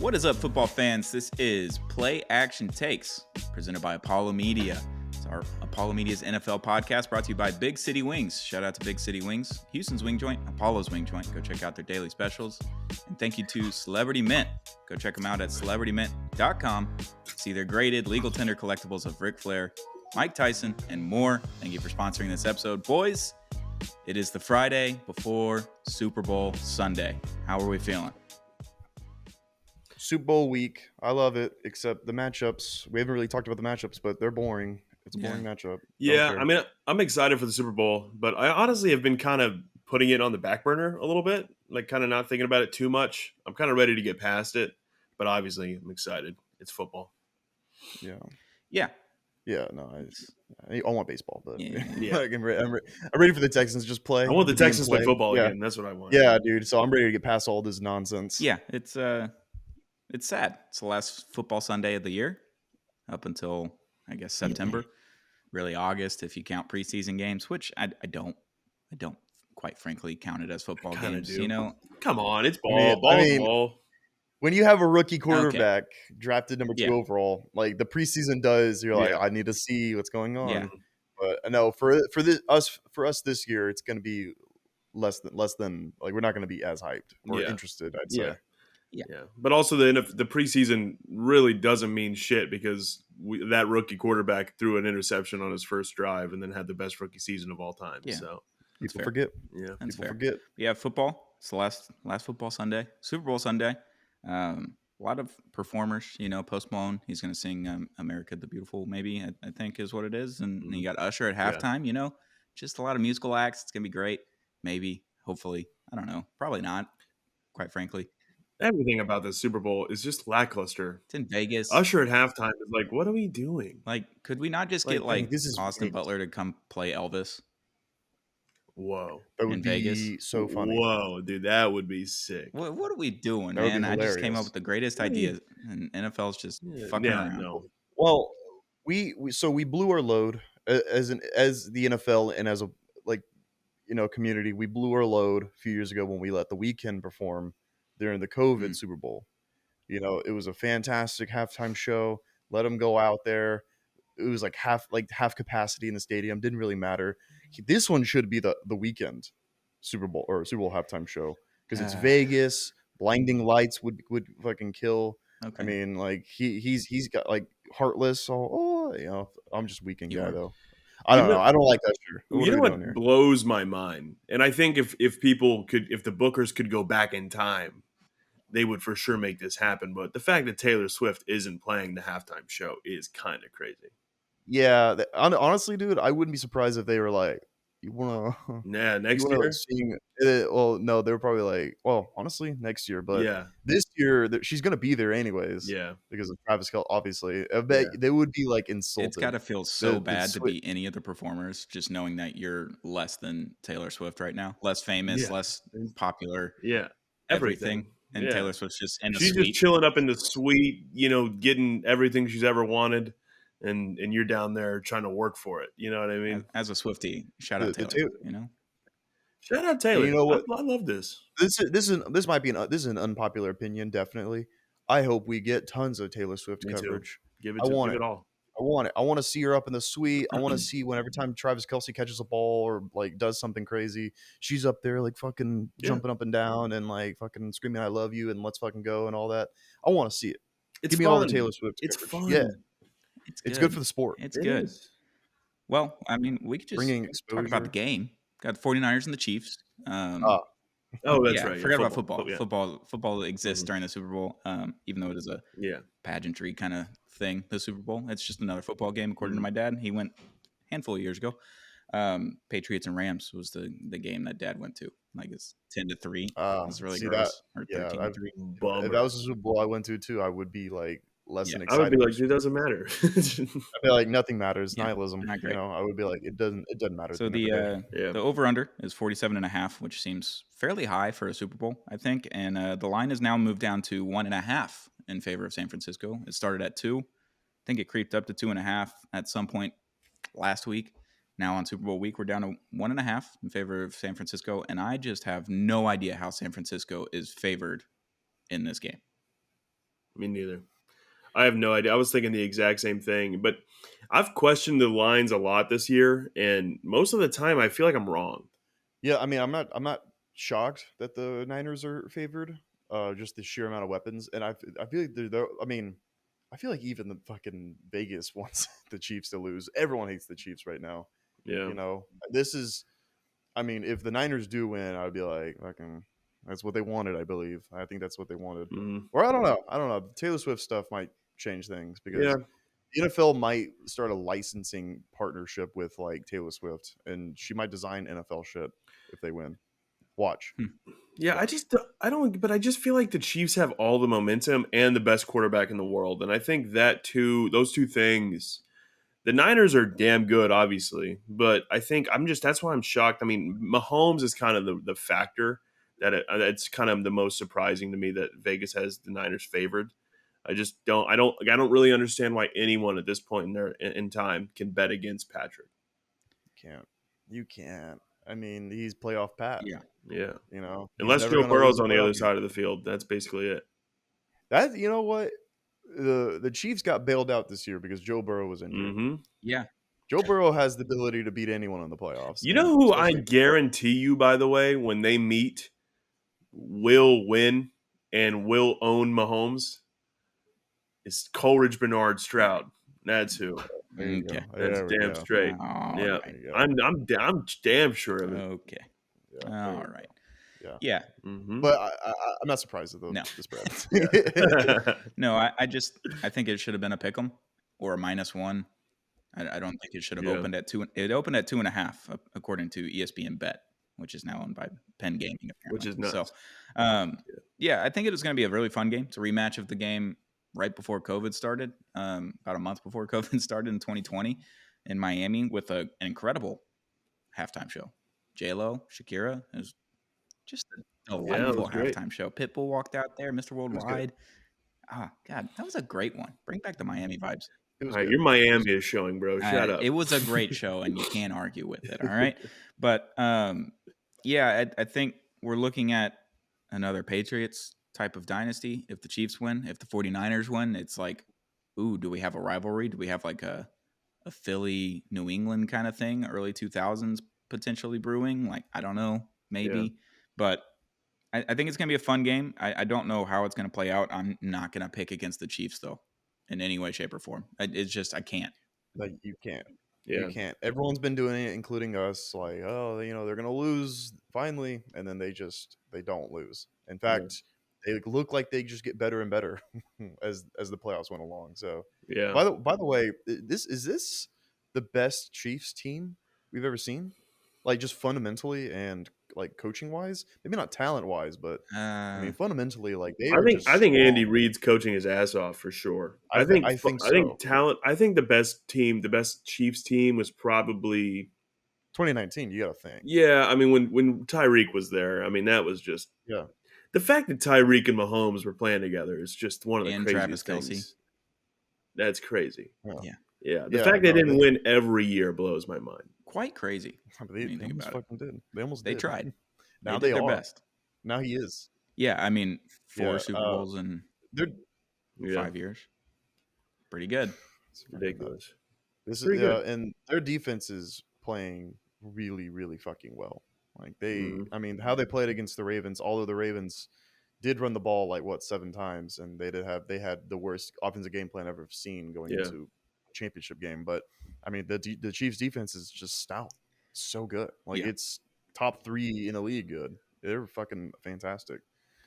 What is up, football fans? This is Play Action Takes, presented by Apollo Media. It's our Apollo Media's NFL podcast brought to you by Big City Wings. Shout out to Big City Wings, Houston's Wing Joint, Apollo's Wing Joint. Go check out their daily specials. And thank you to Celebrity Mint. Go check them out at celebritymint.com. See their graded legal tender collectibles of Ric Flair, Mike Tyson, and more. Thank you for sponsoring this episode. Boys, it is the Friday before Super Bowl Sunday. How are we feeling? Super Bowl week. I love it, except the matchups. We haven't really talked about the matchups, but they're boring. It's a boring matchup. Yeah, I mean, I'm excited for the Super Bowl, but I honestly have been kind of putting it on the back burner a little bit, like kind of not thinking about it too much. I'm kind of ready to get past it, but obviously I'm excited. It's football. Yeah. No, I want baseball, but I'm ready for the Texans to just play. I want the Texans to play football again. That's what I want. Yeah, dude. So I'm ready to get past all this nonsense. Yeah, it's sad. It's the last football Sunday of the year, up until I guess September, really August if you count preseason games, which I don't quite frankly count it as football games. Do. You know, come on, it's ball. When you have a rookie quarterback drafted number 2 overall, like the preseason does, you're like, I need to see what's going on. Yeah. But no, for us this year, it's going to be less than like we're not going to be as hyped or interested. I'd say. Yeah, but also the preseason really doesn't mean shit because that rookie quarterback threw an interception on his first drive and then had the best rookie season of all time. Yeah. So people forget. Yeah, that's fair. Forget. Yeah, football. It's the last football Sunday, Super Bowl Sunday. A lot of performers. You know, Post Malone. He's going to sing "America the Beautiful." Maybe I think is what it is. And you got Usher at halftime. Yeah. You know, just a lot of musical acts. It's going to be great. Maybe, hopefully, I don't know. Probably not. Quite frankly. Everything about the Super Bowl is just lackluster. It's in Vegas. Usher at halftime is like, what are we doing? Like, could we not just get Austin Butler to come play Elvis? Whoa, that would be Vegas? So funny. Whoa, dude, that would be sick. What are we doing, man? I just came up with the greatest ideas, and NFL's just fucking around. No. Well, we blew our load as the NFL and as a community. We blew our load a few years ago when we let The Weeknd perform during the COVID Super Bowl. You know, it was a fantastic halftime show. Let him go out there. It was like half capacity in the stadium. Didn't really matter. This one should be the Weeknd Super Bowl halftime show because it's Vegas. Blinding lights would fucking kill. Okay. I mean, like he's got like Heartless. I'm just Weeknd guy though. I don't know. I don't like that shirt. You know what blows my mind? And I think if the bookers could go back in time, they would for sure make this happen. But the fact that Taylor Swift isn't playing the halftime show is kind of crazy. Yeah. Honestly, dude, I wouldn't be surprised if they were like, you want to... Yeah, next year? Well, no, they were probably like, well, honestly, next year. But this year, she's going to be there anyways. Yeah. Because of Travis Kelce, obviously. I bet they would be like insulted. It's got to feel so bad to be any of the performers, just knowing that you're less than Taylor Swift right now. Less famous, less popular. Yeah. Everything. And Taylor Swift's just in the suite. She's just chilling up in the suite, getting everything she's ever wanted. And you're down there trying to work for it. You know what I mean? As a Swiftie, shout out Taylor. Shout out Taylor. You know what? I love this. This is an unpopular opinion. Definitely, I hope we get tons of Taylor Swift coverage. Give it all. I want it. I want to see her up in the suite. I want to see every time Travis Kelce catches a ball or like does something crazy, she's up there like fucking jumping up and down and like fucking screaming "I love you" and "Let's fucking go" and all that. I want to see it. Give me all the Taylor Swift. It's fun. Yeah. It's good for the sport. It's good. Well, I mean, we could just talk about the game. Got the 49ers and the Chiefs. That's right. Forget about football. Football exists during the Super Bowl, even though it is a pageantry kind of thing, the Super Bowl. It's just another football game, according to my dad. He went a handful of years ago. Patriots and Rams was the game that Dad went to. Like it's 10-3. It was really gross. Or 13-3. If that was the Super Bowl I went to too, I would be like less than excited. I would be like, it doesn't matter. I'd be like, nothing matters. Nihilism. I would be like, it doesn't matter. So the over-under is 47.5, which seems fairly high for a Super Bowl, I think. And the line is now moved down to 1.5 in favor of San Francisco. It started at 2. I think it creeped up to 2.5 at some point last week. Now on Super Bowl week, we're down to 1.5 in favor of San Francisco. And I just have no idea how San Francisco is favored in this game. Me neither. I have no idea. I was thinking the exact same thing, but I've questioned the lines a lot this year, and most of the time I feel like I'm wrong. Yeah, I mean, I'm not shocked that the Niners are favored. Just the sheer amount of weapons, and I feel like they're. I mean, I feel like even the fucking Vegas wants the Chiefs to lose. Everyone hates the Chiefs right now. Yeah. This is. I mean, if the Niners do win, I'd be like, fucking, that's what they wanted. I believe. I think that's what they wanted. Mhm. Or I don't know. I don't know. Taylor Swift stuff might change things Yeah. because the NFL might start a licensing partnership with like Taylor Swift, and she might design NFL shit if they win. Watch. Yeah, I don't, but I just feel like the Chiefs have all the momentum and the best quarterback in the world. And I think those two things, the Niners are damn good, obviously, but I think that's why I'm shocked. I mean, Mahomes is kind of the factor it's kind of the most surprising to me that Vegas has the Niners favored. I don't really understand why anyone at this point in time can bet against Patrick. You can't. I mean, he's playoff Pat. Yeah. Yeah. He's Unless never Joe gonna lose Burrow's a on the playoff other game. side of the field, that's basically it. That you know what, the Chiefs got bailed out this year because Joe Burrow was injured. Mm-hmm. Yeah. Joe Burrow has the ability to beat anyone in the playoffs. You know who I guarantee you, by the way, when they meet, will win and will own Mahomes? Is Coleridge Bernard Stroud. That's who. There you Okay. go. That's There we damn go. straight. All Yeah, right. I'm damn sure of it. Okay. Yeah. All right. Yeah. Yeah. Mm-hmm. But I'm not surprised at the spread. No, I think it should have been a pick'em or a -1. I don't think it should have opened at 2. It opened at 2.5, according to ESPN Bet, which is now owned by Penn Gaming, apparently. Which is nuts. So, yeah, I think it was going to be a really fun game. It's a rematch of the game right before COVID started, about a month before COVID started in 2020 in Miami with an incredible halftime show. J-Lo, Shakira, it was just a delightful halftime show. Pitbull walked out there, Mr. Worldwide. Ah, God, that was a great one. Bring back the Miami vibes. All right, your Miami is showing, bro. Shut up. It was a great show, and you can't argue with it. All right, but yeah, I think we're looking at another Patriots type of dynasty. If the Chiefs win, if the 49ers win, it's like, ooh, do we have a rivalry? Do we have like a Philly New England kind of thing, early 2000s potentially brewing? Like, I don't know, maybe, but I think it's gonna be a fun game. I don't know how it's gonna play out. I'm not gonna pick against the Chiefs though, in any way, shape, or form. It's just I can't. Like you can't. Yeah. You can't. Everyone's been doing it, including us. Like, oh, they're gonna lose finally, and then they don't lose. In fact, they look like they just get better and better as the playoffs went along. So yeah. By the way, is this the best Chiefs team we've ever seen? Like just fundamentally and like coaching wise, maybe not talent wise, but I mean fundamentally, like they. I think Andy Reid's coaching his ass off for sure. I think talent. I think the best Chiefs team was probably 2019. You got to think. Yeah, I mean when Tyreek was there, I mean that was just the fact that Tyreek and Mahomes were playing together is just one of the craziest things. That's crazy. Yeah. The fact they didn't win every year blows my mind. Quite crazy. They almost fucking did. They tried. Now they did their are. best. Now he is. Yeah, I mean 4 Super Bowls in 5 years. Pretty good. It's ridiculous. This is and their defense is playing really, really fucking well. Like I mean, how they played against the Ravens, although the Ravens did run the ball like 7 times, and they had the worst offensive game plan I've ever seen going into a championship game. But I mean, the Chiefs defense is just stout, so good. Like it's top 3 in the league. Good, they're fucking fantastic.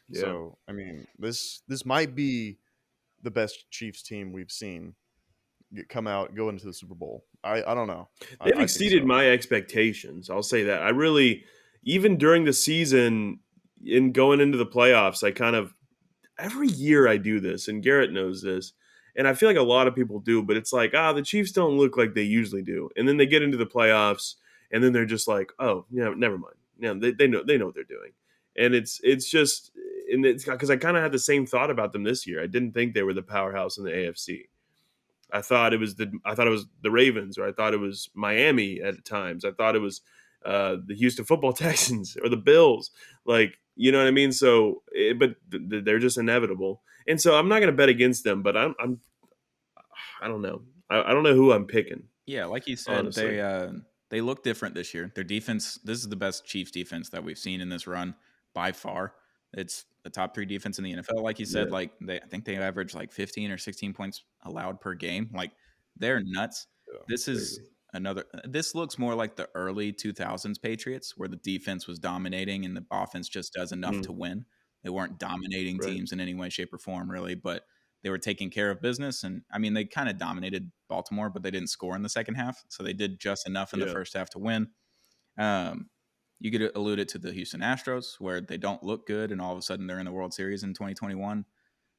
Yeah. So I mean, this might be the best Chiefs team we've seen go into the Super Bowl. I don't know. They've exceeded my expectations. I'll say that. I really, even during the season, in going into the playoffs, I kind of every year I do this, and Garrett knows this, and I feel like a lot of people do, but it's like, the Chiefs don't look like they usually do, and then they get into the playoffs, and then they're just like, oh, yeah, never mind. Yeah, they know what they're doing, and it's just, and it's because I kind of had the same thought about them this year. I didn't think they were the powerhouse in the AFC. I thought it was the Ravens, or I thought it was Miami at times. I thought it was the Houston Football Texans or the Bills. Like, you know what I mean? So, but they're just inevitable. And so I'm not going to bet against them, but I don't know. I don't know who I'm picking. Yeah, like you said, Honestly. they look different this year. Their defense, this is the best Chiefs defense that we've seen in this run by far. It's the top 3 defense in the NFL. Like you said, Yeah. like I think they average like 15 or 16 points allowed per game. Like they're nuts. Yeah, This is another. This looks more like the early 2000s Patriots, where the defense was dominating and the offense just does enough to win. They weren't dominating Right. teams in any way, shape, or form, really, but they were taking care of business. And I mean, they kind of dominated Baltimore, but they didn't score in the second half. So they did just enough in the first half to win. You could allude it to the Houston Astros, where they don't look good, and all of a sudden they're in the World Series in 2021.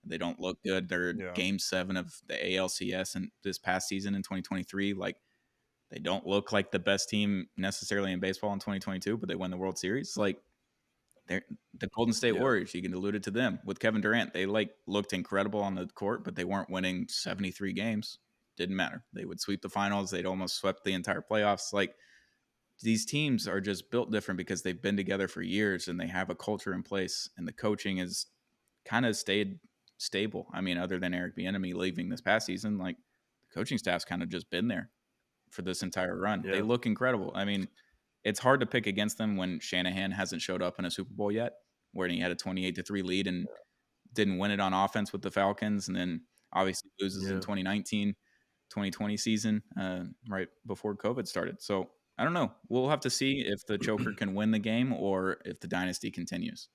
They don't look good. They're Game 7 of the ALCS and this past season in 2023. Like, they don't look like the best team necessarily in baseball in 2022, but they win the World Series. Like, they're the Golden State Warriors. You can allude it to them with Kevin Durant. They looked incredible on the court, but they weren't winning 73 games. Didn't matter. They would sweep the finals. They'd almost swept the entire playoffs. Like, these teams are just built different because they've been together for years and they have a culture in place, and the coaching has kind of stayed stable. I mean, other than Eric Bieniemy leaving this past season, like, the coaching staff's kind of just been there for this entire run. They look incredible. I mean, it's hard to pick against them when Shanahan hasn't showed up in a Super Bowl yet, where he had a 28-3 lead and didn't win it on offense with the Falcons, and then obviously loses in 2019, 2020 season right before COVID started. So I don't know. We'll have to see if the Joker can win the game or if the dynasty continues.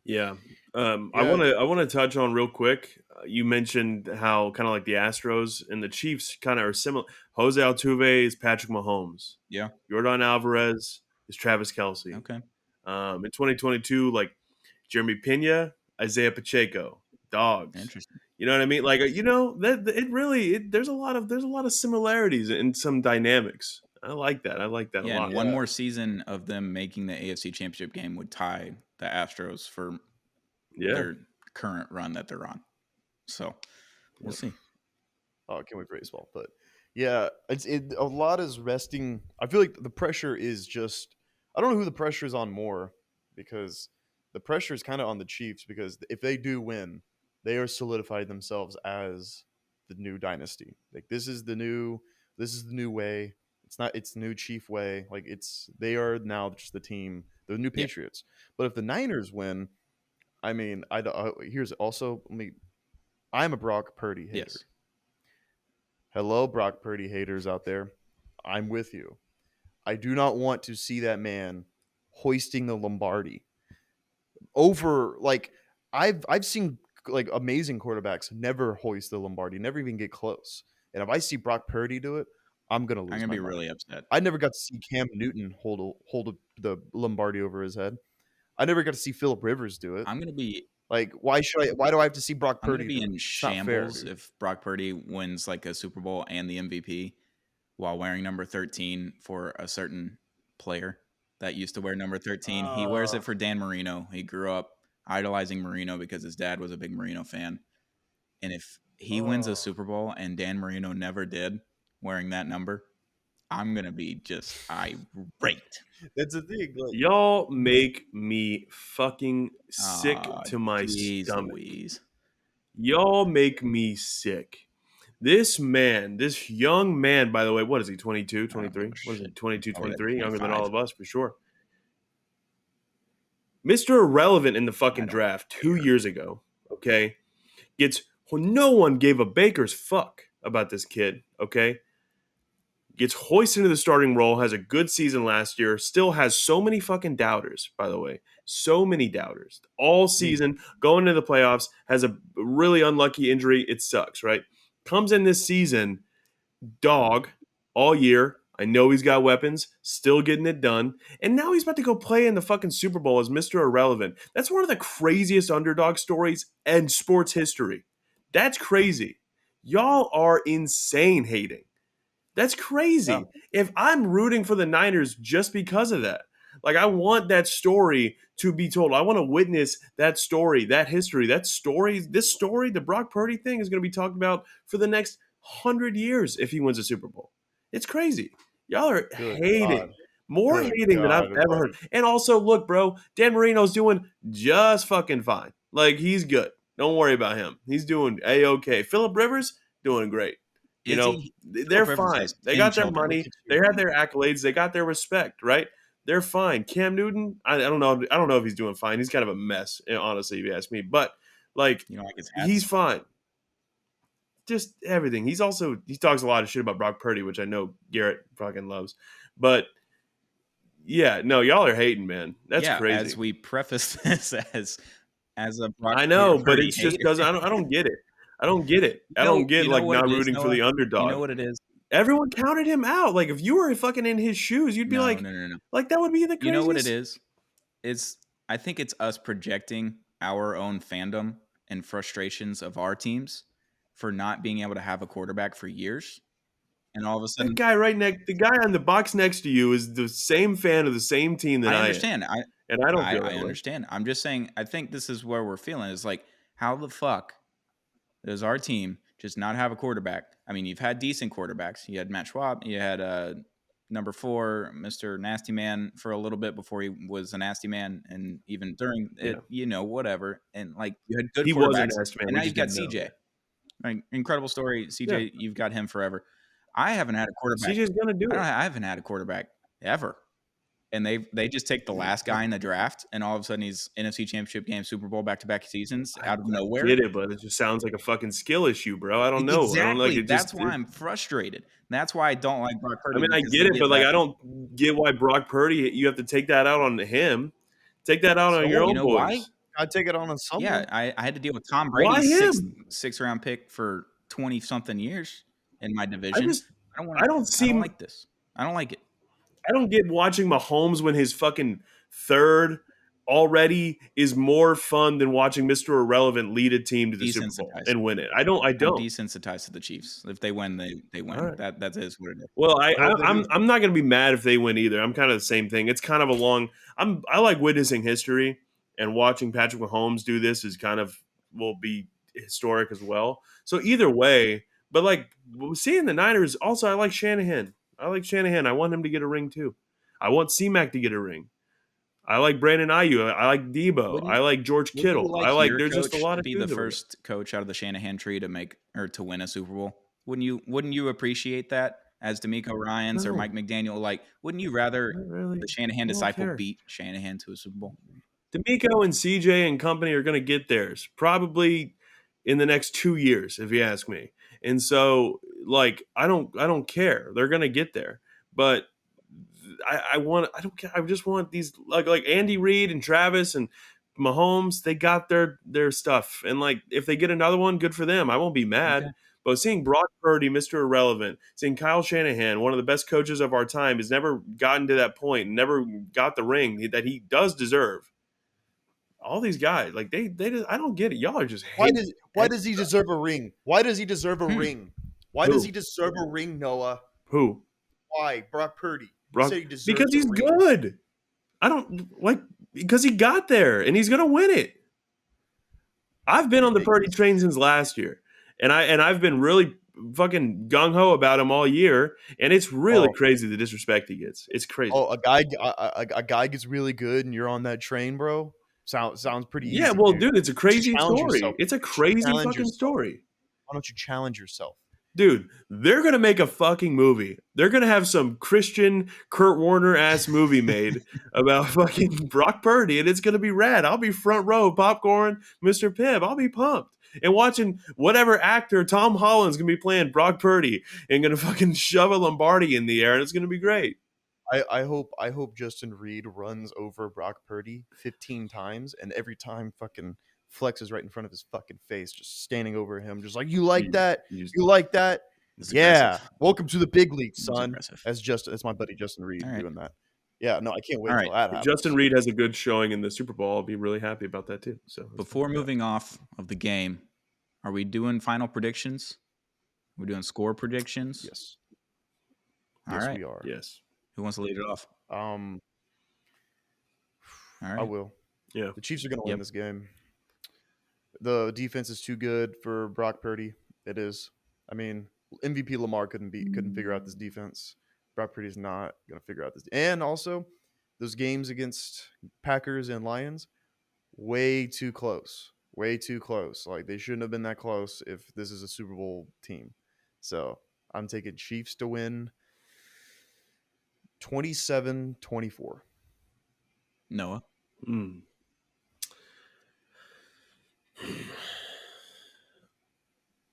Yeah. I want to touch on real quick. You mentioned how kind of like the Astros and the Chiefs kind of are similar. Jose Altuve is Patrick Mahomes. Yeah. Yordan Alvarez is Travis Kelce. Okay. In 2022, like Jeremy Pena, Isaiah Pacheco, dogs. Interesting. You know what I mean? Like, that it really there's a lot of similarities in some dynamics. I like that. I like that a lot. And one more season of them making the AFC Championship game would tie the Astros for their current run that they're on. So we'll see. Oh, I can't wait for baseball. But yeah, a lot is resting. I feel like the pressure is just, I don't know who the pressure is on more, because the pressure is kind of on the Chiefs, because if they do win, they are solidified themselves as the new dynasty. Like, this is the new way. It's the new Chief way. Like, they are now just the team, the new Patriots. But if the Niners win, I mean, here's also, I'm a Brock Purdy hater. Yes. Hello, Brock Purdy haters out there. I'm with you. I do not want to see that man hoisting the Lombardi over, like, I've seen like amazing quarterbacks never hoist the Lombardi, never even get close. And if I see Brock Purdy do it, I'm gonna lose. I'm gonna be mind. really upset. I never got to see Cam Newton hold the Lombardi over his head. I never got to see Phillip Rivers do it. I'm gonna be like, why do I have to see Brock Purdy? I'm gonna be in shambles if Brock Purdy wins like a Super Bowl and the MVP while wearing number 13 for a certain player that used to wear number 13. He wears it for Dan Marino. He grew up idolizing Marino because his dad was a big Marino fan. And if he wins a Super Bowl and Dan Marino never did, wearing that number, I'm going to be just irate. That's the thing. Like, y'all make me fucking sick to my stomach. Louise. Y'all make me sick. This young man, by the way, what is he, 22, 23? What is he, 22, 23? Younger than all of us, for sure. Mr. Irrelevant in the fucking draft 2 years ago, okay? No one gave a baker's fuck about this kid, okay? Gets hoisted into the starting role, has a good season last year, still has so many fucking doubters, by the way. So many doubters. All season, going into the playoffs, has a really unlucky injury. It sucks, right? Comes in this season, dog, all year. I know he's got weapons, still getting it done. And now he's about to go play in the fucking Super Bowl as Mr. Irrelevant. That's one of the craziest underdog stories in sports history. That's crazy. Y'all are insane hating. That's crazy. Yeah. If I'm rooting for the Niners just because of that, like, I want that story to be told. I want to witness that story, that history, this story, the Brock Purdy thing is going to be talked about for the next 100 years if he wins a Super Bowl. It's crazy. Y'all are hating. More hating than I've ever heard. And also, look, bro, Dan Marino's doing just fucking fine. Like, he's good. Don't worry about him. He's doing A-okay. Phillip Rivers, doing great. You Is know, he? they're Phillip Rivers fine. has They 10 got their children. money. Look at They you. had their accolades. They got their respect, right? They're fine. Cam Newton, I don't know. I don't know if he's doing fine. He's kind of a mess, honestly, if you ask me. But like, You know, like his he's hats. fine. Just everything. He talks a lot of shit about Brock Purdy, which I know Garrett fucking loves. But yeah, no, y'all are hating, man. That's Yeah, crazy. as we preface this as a Brock I know, but Purdy it's just hater. because I don't get it. I don't get it. I No, don't get you know like what not it is, rooting for Noah? the underdog. You know what it is? Everyone counted him out. Like if you were fucking in his shoes, you'd be No, like, no. like that would be the craziest. You know what it is? I think it's us projecting our own fandom and frustrations of our teams for not being able to have a quarterback for years. And all of a sudden, The guy on the box next to you is the same fan of the same team that I I understand. am. And I don't feel that I way. understand. I'm just saying, I think this is where we're feeling is like, how the fuck does our team just not have a quarterback? I mean, you've had decent quarterbacks. You had Matt Schwab. You had number 4, Mr. Nasty Man, for a little bit before he was a nasty man, and even during it, whatever. And like you had good He was a quarterbacks, nasty man. and We now you've just got didn't know. CJ. Like, incredible story, CJ. Yeah. You've got him forever. I haven't had a quarterback. CJ's gonna do it. I haven't had a quarterback ever. And they just take the last guy in the draft, and all of a sudden he's NFC Championship game, Super Bowl back-to-back seasons out of nowhere. Get it, but it just sounds like a fucking skill issue, bro. I don't know. Exactly. I don't like it. That's why I'm frustrated. That's why I don't like Brock Purdy. I mean, I because get he it, gets but like, that- I don't get why Brock Purdy. You have to take that out on him. Take that out on your you own know boys. why? I'd take it on someone. Yeah, I had to deal with Tom Why Brady's him? sixth round pick for 20-something years in my division. I I don't like this. I don't like it. I don't get watching Mahomes when his fucking third already is more fun than watching Mr. Irrelevant lead a team to the Super Bowl and win it. I don't. I'm desensitized to the Chiefs. If they win, they win. Right. That is what it is. Well, I'm not going to be mad if they win either. I'm kind of the same thing. It's kind of a long. I like witnessing history, and watching Patrick Mahomes do this is kind of will be historic as well. So either way, but like seeing the Niners, also I like Shanahan. I want him to get a ring too. I want C-Mac to get a ring. I like Brandon Ayuk. I like Debo. I like George Kittle. There's just a lot of be dudes the over first coach out of the Shanahan tree to win a Super Bowl. Wouldn't you appreciate that as D'Amico Ryans or Mike McDaniel? Like, wouldn't you rather the Shanahan disciple beat Shanahan to a Super Bowl? D'Amico and CJ and company are going to get theirs probably in the next 2 years, if you ask me. And so, like, I don't care. They're going to get there, but I don't care. I just want these like Andy Reid and Travis and Mahomes. They got their stuff, and like if they get another one, good for them. I won't be mad. Okay. But seeing Brock Purdy, Mr. Irrelevant, seeing Kyle Shanahan, one of the best coaches of our time, has never gotten to that point, never got the ring that he does deserve. All these guys, like they just, I don't get it. Y'all are just hating. Why does he deserve a ring? Why does he deserve a ring? Why Who? does he deserve a ring, Noah? Who? Why? Brock Purdy. Brock, He deserves because he's a ring. good. I don't like because he got there and he's gonna win it. I've been on the Purdy train since last year, and I've been really fucking gung ho about him all year, and it's really crazy the disrespect he gets. It's crazy. Oh, a guy gets really good, and you're on that train, bro. Sounds pretty easy. Yeah, well, dude, it's a crazy story. Yourself. It's a crazy fucking story. Why don't you challenge yourself? Dude, they're going to make a fucking movie. They're going to have some Christian Kurt Warner ass movie made about fucking Brock Purdy, and it's going to be rad. I'll be front row, popcorn, Mr. Pibb. I'll be pumped. And watching whatever actor Tom Holland's going to be playing Brock Purdy and going to fucking shove a Lombardi in the air, and it's going to be great. I hope Justin Reed runs over Brock Purdy 15 times, and every time fucking Flex is right in front of his fucking face, just standing over him, just like, you like that? You like that? Yeah. Aggressive. Welcome to the big leagues, son. Aggressive. That's my buddy Justin Reed doing that. Yeah, no, I can't wait All till that happens. Justin Reed has a good showing in the Super Bowl. I'll be really happy about that too. So before moving off of the game, are we doing final predictions? We're doing score predictions? Yes. All yes, right. we are. Yes. Who wants to lead it off? All right. I will. Yeah. The Chiefs are going to win this game. The defense is too good for Brock Purdy. It is. I mean, MVP Lamar couldn't figure out this defense. Brock Purdy's not going to figure out this. And also, those games against Packers and Lions, way too close. way too close. Like they shouldn't have been that close if this is a Super Bowl team. So I'm taking Chiefs to win 27-24. Noah. Mm.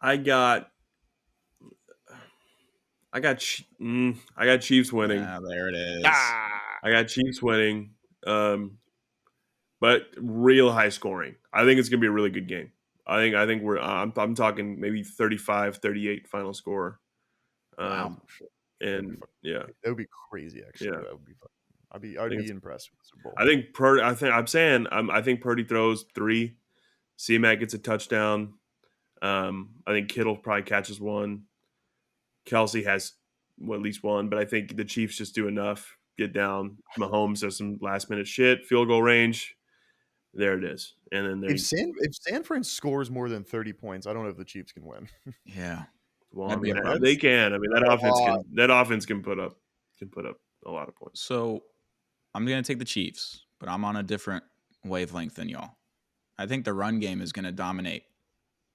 I got Chiefs winning. Ah, there it is. I got Chiefs winning. But real high scoring. I think it's gonna be a really good game. I think I'm talking maybe 35-38 final score. Wow. And yeah, That would be crazy. Actually, Yeah. that would be fun. I'd be impressed with the Super Bowl. I think Purdy throws 3. C-Mac gets a touchdown. I think Kittle probably catches 1. Kelsey has at least 1, but I think the Chiefs just do enough. Get down. Mahomes does some last minute shit. Field goal range. There it is. And then If San Fran scores more than 30 points, I don't know if the Chiefs can win. Yeah. well, That'd be a problem. they can. I mean, that offense can put up a lot of points. So I'm going to take the Chiefs, but I'm on a different wavelength than y'all. I think the run game is going to dominate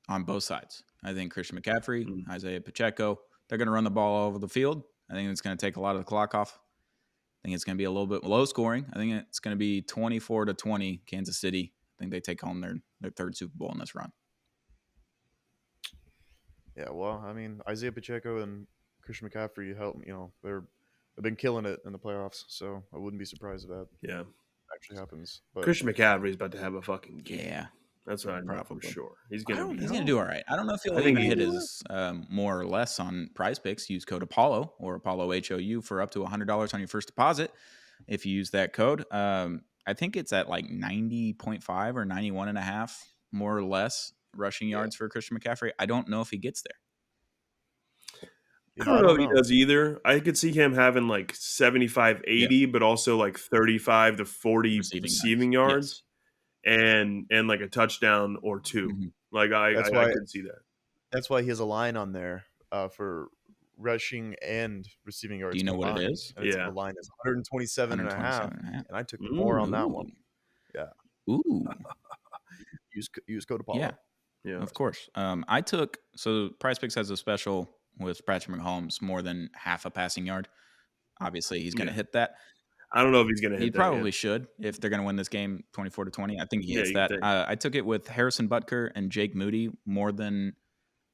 on both sides. I think Christian McCaffrey, Isaiah Pacheco, they're going to run the ball all over the field. I think it's going to take a lot of the clock off. I think it's going to be a little bit low scoring. I think it's going to be 24-20 Kansas City. I think they take home their third Super Bowl in this run. Yeah, well, I mean, Isaiah Pacheco and Christian McCaffrey they've been killing it in the playoffs, so I wouldn't be surprised if that actually happens. But Christian McCaffrey is about to have a fucking game. Yeah. That's what I know for sure. He's gonna do all right. I don't know if he'll even hit his more or less on Prize Picks. Use code Apollo or Apollo HOU for up to $100 on your first deposit. If you use that code, I think it's at like 90.5 or 91.5, more or less rushing yards for Christian McCaffrey. I don't know if he gets there. I don't know if he does either. I could see him having like 75, 80, but also like 35 to 40 receiving yards. And like a touchdown or 2. Like I could see that. That's why he has a line on there for rushing and receiving yards. Do you know what it is? And the line is 127.5, and I took more on that one. Yeah. Ooh. use code Apollo. Yeah, of course. Prize Picks has a special with Patrick Mahomes more than half a passing yard. Obviously, he's going to hit that. I don't know if he's going to hit that. He probably should if they're going to win this game 24-20. I think he hits that. I took it with Harrison Butker and Jake Moody more than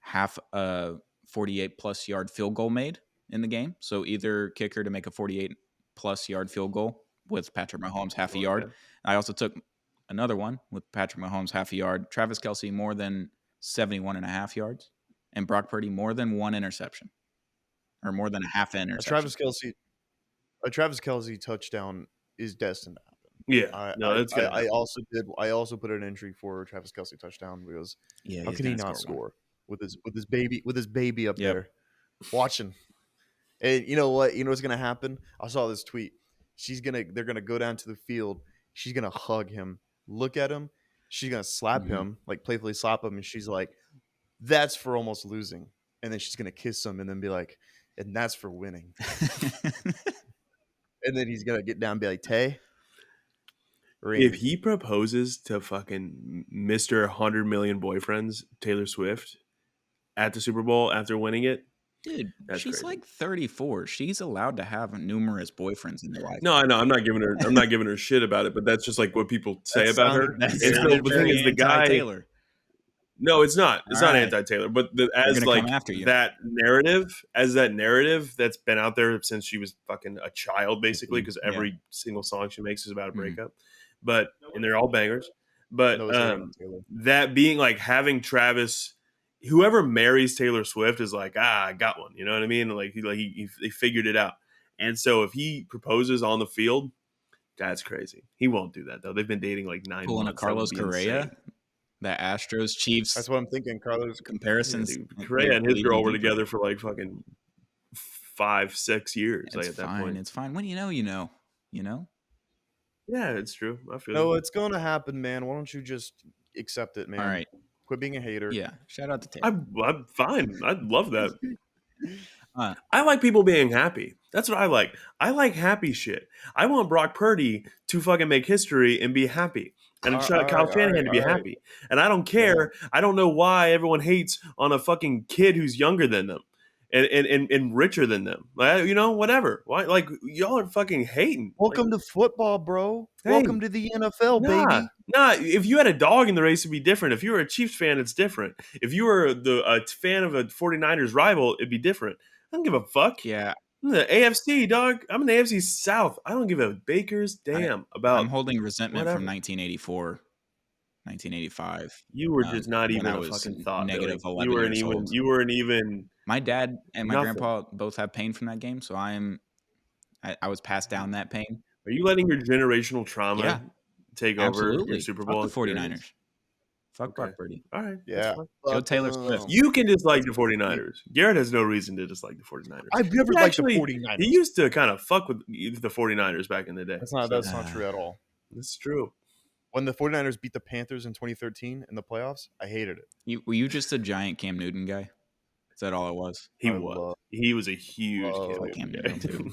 half a 48-plus yard field goal made in the game. So either kicker to make a 48-plus yard field goal with Patrick Mahomes half a yard. I also took another one with Patrick Mahomes half a yard. Travis Kelce more than 71.5 yards. And Brock Purdy more than 1 interception. Or more than a half an interception. A Travis Kelce touchdown is destined to happen. Yeah, that's good. I also put an entry for a Travis Kelce touchdown because how can he not score with his baby up there watching? And you know what? You know what's gonna happen? I saw this tweet. They're gonna go down to the field. She's gonna hug him, look at him. She's gonna slap him, like playfully slap him, and she's like, "That's for almost losing." And then she's gonna kiss him, and then be like, "And that's for winning." And then he's going to get down and be like, Tay. If he proposes to fucking Mr. 100 Million Boyfriends, Taylor Swift, at the Super Bowl after winning it. Dude, she's crazy. Like 34. She's allowed to have numerous boyfriends in her life. No, I know. I'm not giving her shit about it, but that's just like what people say about her. And so the thing is, the guy Taylor. No, it's not. It's not anti-Taylor, but as that narrative that's been out there since she was fucking a child, basically, because every single song she makes is about a breakup. And they're all bangers. But that being like having Travis, whoever marries Taylor Swift is like, I got one. You know what I mean? Like he figured it out. And so if he proposes on the field, that's crazy. He won't do that though. They've been dating like 9 months. Pulling a Carlos Correa. Insane. The Astros Chiefs. That's what I'm thinking. Carlos comparisons. Correa and his girl were together for like fucking 5-6 years. It's at that point. It's fine. When you know. Yeah, it's true. I feel. No, it's gonna happen, man. Why don't you just accept it, man? All right. Quit being a hater. Yeah. Shout out to Tay. I'm fine. I love that. I like people being happy. That's what I like. I like happy shit. I want Brock Purdy to fucking make history and be happy. And All Kyle right, Shanahan to be all right. happy. And I don't care. I don't know why everyone hates on a fucking kid who's younger than them and richer than them. Like, whatever. Why? Like, y'all are fucking hating. Welcome to football, bro. Hey, Welcome to the NFL, baby. Nah, if you had a dog in the race, it'd be different. If you were a Chiefs fan, it's different. If you were a fan of a 49ers rival, it'd be different. I don't give a fuck. Yeah, I'm the AFC, dog. I'm in the AFC South. I don't give a baker's damn about I'm holding resentment whatever. from 1984, 1985. You were just not when even I a was fucking thought. negative Billy. 11 years old. You weren't even. My dad and my Nothing. grandpa both have pain from that game, so I was passed down that pain. Are you letting your generational trauma take over your Super Bowl Fuck the 49ers. experience? Fuck Brock Purdy. All right. Yeah. Go Taylor Swift. You can dislike the 49ers. Garrett has no reason to dislike the 49ers. I've never liked the 49ers. He used to kind of fuck with the 49ers back in the day. That's not true at all. It's true. When the 49ers beat the Panthers in 2013 in the playoffs, I hated it. Were you just a giant Cam Newton guy? Is that all it was? He was a huge Cam guy. Newton too.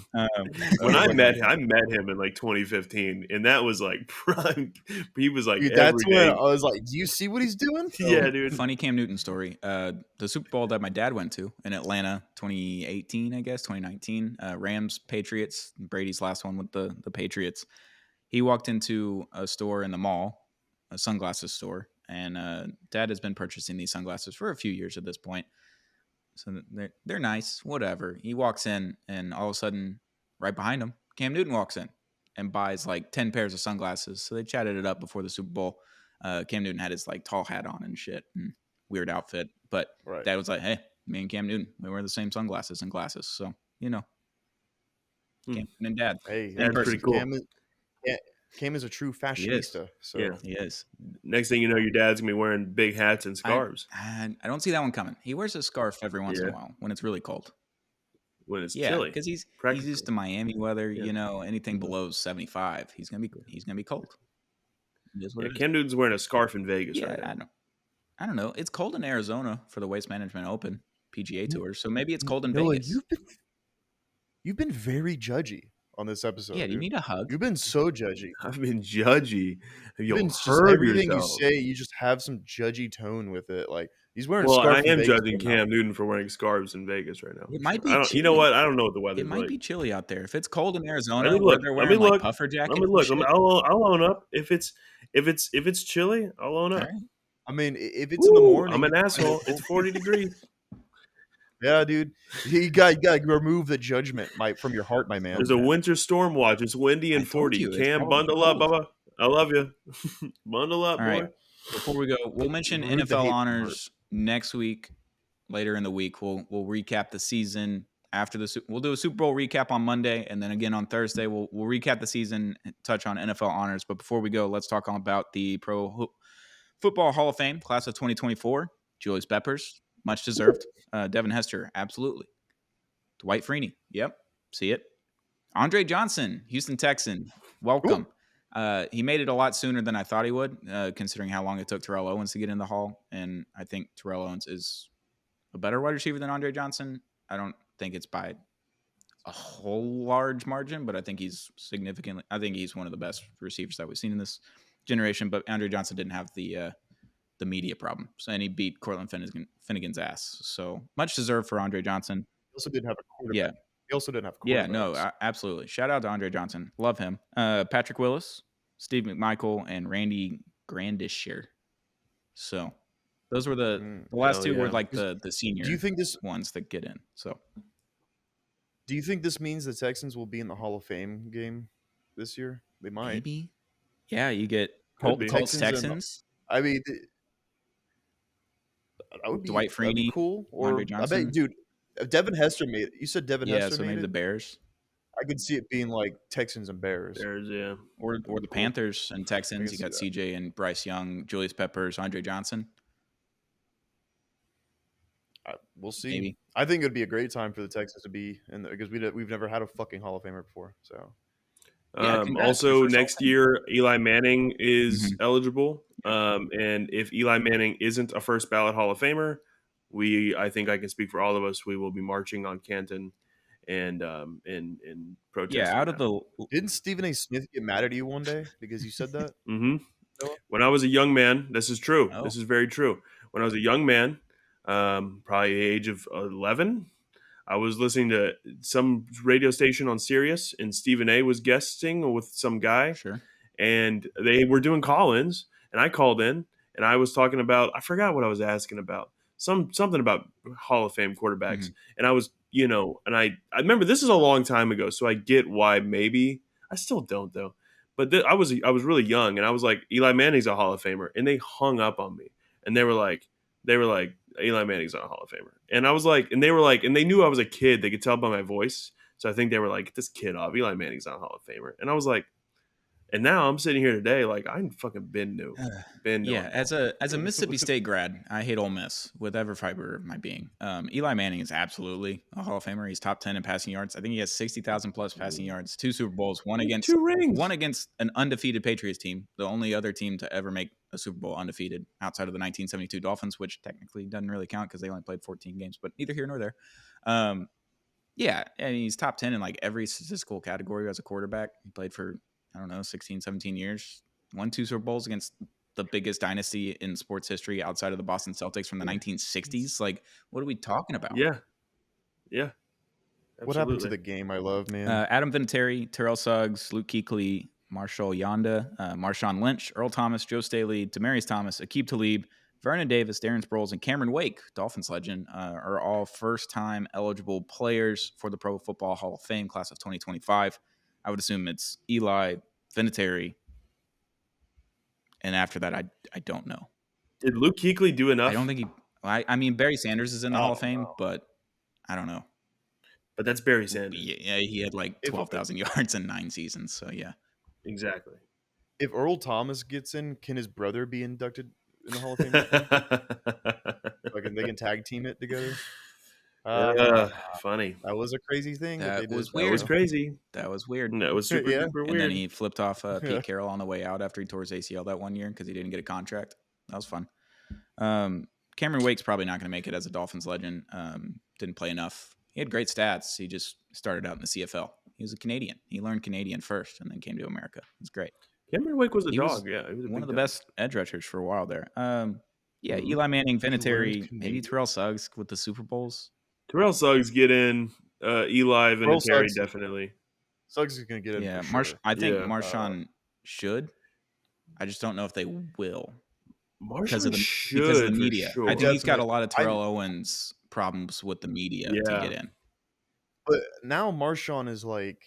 When I met him in like 2015, and that was like prime. He was like, dude, that's when I was like, "Do you see what he's doing?" Yeah, dude. Funny Cam Newton story. The Super Bowl that my dad went to in Atlanta, 2018, I guess 2019. Rams Patriots. Brady's last one with the Patriots. He walked into a store in the mall, a sunglasses store, and Dad has been purchasing these sunglasses for a few years at this point. So they're nice, whatever. He walks in, and all of a sudden, right behind him, Cam Newton walks in and buys like 10 pairs of sunglasses. So they chatted it up before the Super Bowl. Cam Newton had his like tall hat on and shit, and weird outfit. But Dad was like, "Hey, me and Cam Newton, we wear the same sunglasses and glasses." So Cam Newton and Dad. Hey, that's pretty cool. Cam is a true fashionista. So yeah, he is. Next thing you know, your dad's gonna be wearing big hats and scarves. I don't see that one coming. He wears a scarf every once in a while when it's really cold. When it's chilly, because he's used to Miami weather. Anything below 75, he's gonna be cold. Cam Newton's wearing a scarf in Vegas right now. I don't know. It's cold in Arizona for the Waste Management Open PGA Tour, so maybe it's cold in Vegas. You've been very judgy on this episode. Yeah, do you need a hug? You've been so judgy. I've been judgy. Everything you say, you just have some judgy tone with it. Like he's wearing. Well, a scarf I am in judging Cam Newton for wearing scarves in Vegas right now. It might be. You know what? I don't know what the weather's like. It might be chilly out there. If it's cold in Arizona, they're wearing like puffer jackets. I'll own up. If it's chilly, I'll own up. Right. I mean, if it's in the morning, I'm an asshole. It's 40 degrees. Yeah, dude. You got to remove the judgment from your heart, my man. There's a winter storm watch. It's windy and 40. Cam, bundle up, Bubba. I love you. Bundle up, boy. Right. Before we go, we'll mention NFL honors next week. Later in the week, we'll recap the season after we'll do a Super Bowl recap on Monday, and then again on Thursday we'll recap the season and touch on NFL honors. But before we go, let's talk about the Pro Football Hall of Fame class of 2024. Julius Peppers, much deserved. Devin Hester, absolutely. Dwight Freeney, yep, see it. Andre Johnson, Houston Texan, welcome. He made it a lot sooner than I thought he would, considering how long it took Terrell Owens to get in the Hall. And I think Terrell Owens is a better wide receiver than Andre Johnson. I don't think it's by a whole large margin, but I think he's one of the best receivers that we've seen in this generation. But Andre Johnson didn't have the media problem, and he beat Cortland Finnegan's ass. So much deserved for Andre Johnson. He also didn't have a quarterback. Yeah. He also didn't have a quarterback. Yeah, no, absolutely. Shout out to Andre Johnson. Love him. Patrick Willis, Steve McMichael, and Randy Grandisher. So those were the last two were like the senior ones that get in. So do you think this means the Texans will be in the Hall of Fame game this year? They might. Maybe. Yeah, you get Colts Texans. I mean, that would be Dwight Freeney, cool. Or Andre Johnson. I bet, dude, if Devin Hester made it. You said Devin Hester made it? Yeah, so maybe the Bears. I could see it being like Texans and Bears. Bears, yeah. Or the Panthers and Texans. You got CJ and Bryce Young, Julius Peppers, Andre Johnson. We'll see. Maybe. I think it would be a great time for the Texans to be in there because we've never had a fucking Hall of Famer before. So. Also, next year, Eli Manning is eligible. And if Eli Manning isn't a first ballot Hall of Famer, I think I can speak for all of us. We will be marching on Canton and protesting. Yeah, Didn't Stephen A. Smith get mad at you one day because you said that? Mm-hmm. When I was a young man, this is true. Oh. This is very true. When I was a young man, probably the age of 11, I was listening to some radio station on Sirius, and Stephen A. was guesting with some guy, Sure. and they were doing call-ins, and I called in, and I was talking about, I forgot what I was asking about, something about Hall of Fame quarterbacks, and I was, and I remember this is a long time ago, so I get why maybe I still don't though, but I was really young, and I was like, Eli Manning's a Hall of Famer, and they hung up on me, and they were like. Eli Manning's not a Hall of Famer. And I was like, and they were like, and they knew I was a kid. They could tell by my voice. So I think they were like, get this kid off. Eli Manning's not a Hall of Famer. And I was like, and now I'm sitting here today, like, I fucking been new. Yeah, as a Mississippi State grad, I hate Ole Miss with every fiber of my being. Eli Manning is absolutely a Hall of Famer. He's top 10 in passing yards. I think he has 60,000 plus passing yards, 2 Super Bowls, one against an undefeated Patriots team, the only other team to ever make a Super Bowl undefeated outside of the 1972 Dolphins, which technically doesn't really count because they only played 14 games, but neither here nor there. Yeah, and he's top 10 in like every statistical category as a quarterback. He played for, 16, 17 years, won 2 Super Bowls against the biggest dynasty in sports history outside of the Boston Celtics from the 1960s. Like, what are we talking about? Yeah. Absolutely. What happened to the game I love, man? Adam Vinatieri, Terrell Suggs, Luke Kuechly, Marshall Yonda, Marshawn Lynch, Earl Thomas, Joe Staley, Demaryius Thomas, Aqib Talib, Vernon Davis, Darren Sproles, and Cameron Wake, Dolphins legend, are all first-time eligible players for the Pro Football Hall of Fame class of 2025. I would assume it's Eli, Vinatieri, and after that, I don't know. Did Luke Kuechly do enough? I don't think he. I mean, Barry Sanders is in the Hall of Fame, but I don't know. But that's Barry Sanders. Yeah, he had like 12,000 yards in 9 seasons. So yeah, exactly. If Earl Thomas gets in, can his brother be inducted in the Hall of Fame? Like, they can tag team it together. Funny. That was a crazy thing. That was weird. That was crazy. That was weird. That was super duper weird. And then he flipped off Pete Carroll on the way out after he tore his ACL that one year because he didn't get a contract. That was fun. Cameron Wake's probably not going to make it as a Dolphins legend. Didn't play enough. He had great stats. He just started out in the CFL. He was a Canadian. He learned Canadian first and then came to America. It's great. Cameron Wake was a dog. He was one of the best edge rushers for a while there. Eli Manning, Vinatieri, maybe Terrell Suggs with the Super Bowls. Terrell Suggs get in. Eli, Vinatieri definitely. Suggs is going to get in. Yeah, for sure. I think Marshawn should. I just don't know if they will. Because of the media. Sure. I think he's got a lot of Terrell Owens problems with the media to get in. But now Marshawn is like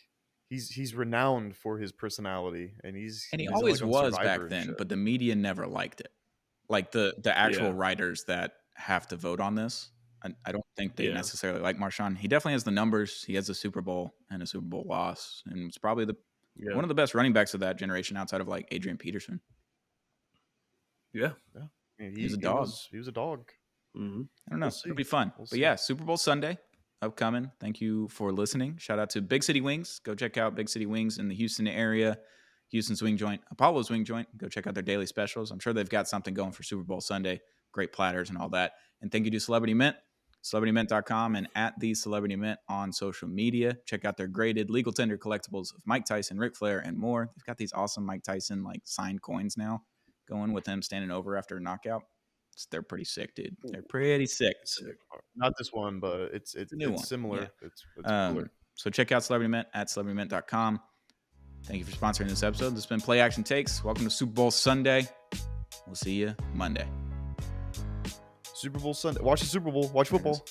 he's renowned for his personality, and he always was back then, but the media never liked it. Like the actual writers that have to vote on this, I don't think they necessarily like Marshawn. He definitely has the numbers. He has a Super Bowl and a Super Bowl loss, and it's probably one of the best running backs of that generation outside of like Adrian Peterson. Yeah. I mean, he was a dog. He was a dog. Mm-hmm. I don't know. It'll be fun. But yeah, Super Bowl Sunday upcoming. Thank you for listening. Shout out to Big City Wings. Go check out Big City Wings in the Houston area. Houston's Wing Joint, Apollo's Wing Joint. Go check out their daily specials. I'm sure they've got something going for Super Bowl Sunday. Great platters and all that. And thank you to Celebrity Mint, celebritymint.com, and at the Celebrity Mint on social media. Check out their graded legal tender collectibles of Mike Tyson, Ric Flair, and more. They've got these awesome Mike Tyson like signed coins now going with him standing over after a knockout. They're pretty sick, dude. They're pretty sick. Not this one, but it's similar. Yeah. It's cooler. So check out Celebrity Mint at celebritymint.com. Thank you for sponsoring this episode. This has been Play Action Takes. Welcome to Super Bowl Sunday. We'll see you Monday. Super Bowl Sunday. Watch the Super Bowl. Watch football.